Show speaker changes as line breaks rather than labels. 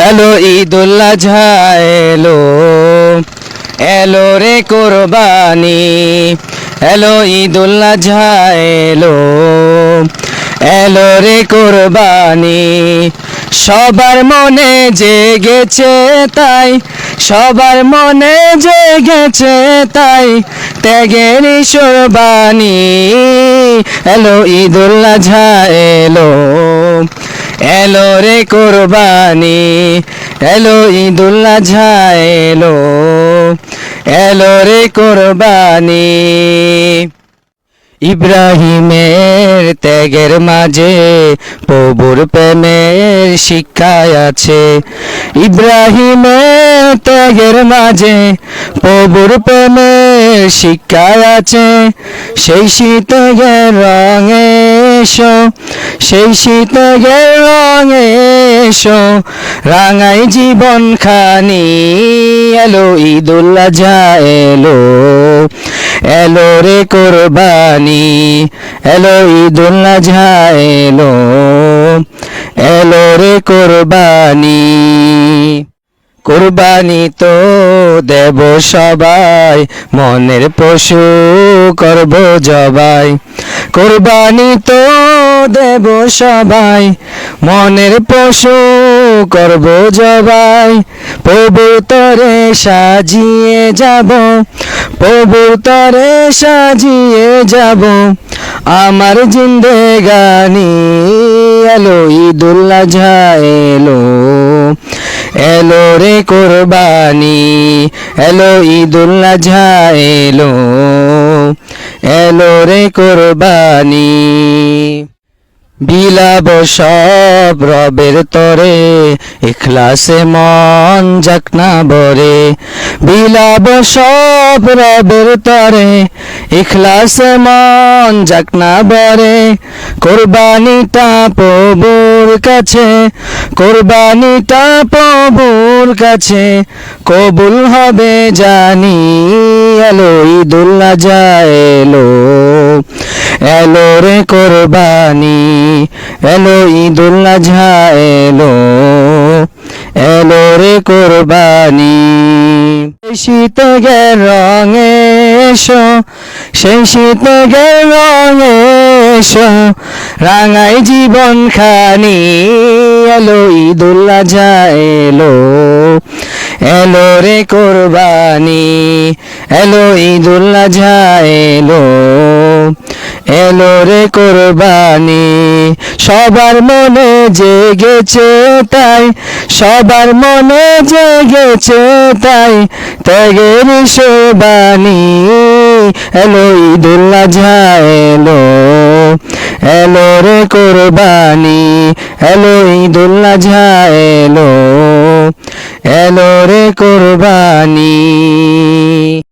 এলো ঈদুল আজহা এলো, এলো রে কোরবানি। এলো ঈদুল আজহা এলো, এলো রে কোরবানি। সবার মনে জেগেছে তাই, সবার মনে জেগেছে তাই, ত্যাগের কোরবানি। এলো ঈদুল আজহা এলো, এলো রে কোরবানি। এলো ঈদুল আজহা এলো, এলো রে কোরবানি। ইব্রাহিমের ত্যাগের মাঝে প্রভুর প্রেমের শিক্ষা আছে। ইব্রাহিমের ত্যাগের মাঝে প্রভুর প্রেমের শিক্ষা আছে। সেই শীতের রঙে এসো, সেই শীতের রঙে এসো, রাঙাই জীবন খানি। এলো ঈদুল আজহা এলো, এলো রে কোরবানি। এলো ঈদুল আজহা এলো, এলো রে কোরবানি। কোরবানি তো দেব সবাই, মনের পশু করব জবাই। কোরবানি তো দেব সবাই, মনের পশু করব জবাই। প্রভু তরে সাজিয়ে যাব, প্রভু তরে সাজিয়ে যাব আমার জিন্দেগানি। এলো ঈদুল আজহা এলো, এলো রে কোরবানি। এলো ঈদুল আজহা এলো, এলো রে কোরবানি। বিলাব সব রবের তরে, ইখলাসে মন যাক না ভরে। বিলাব সব রবের তরে, ইখলাসে মন যাক না ভরে। কোরবানিটা প্রভুর কাছে, কোরবানিটা প্রভুর কাছে কবুল হবে জানি। এলো ঈদুল আজহা এলো, এলো রে কোরবানি। এলো ঈদুল আজহা এলো, এলো রে কোরবানি। শীতের রঙে এসো, সেই শীতের রঙে এসো, রাঙাই জীবন খানি। এলো ঈদুল আজহা এলো, এলো রে কোরবানি। এলো ঈদুল আজহা এলো, এলো রে কোরবানি। সবার মনে জেগেছে তাই, সবার মনে জেগেছে তাই, ত্যাগের কোরবানি। এলো ঈদুল আজহা এলো, এলো রে কোরবানি। এলো ঈদুল আজহা এলো, এলো রে কোরবানি।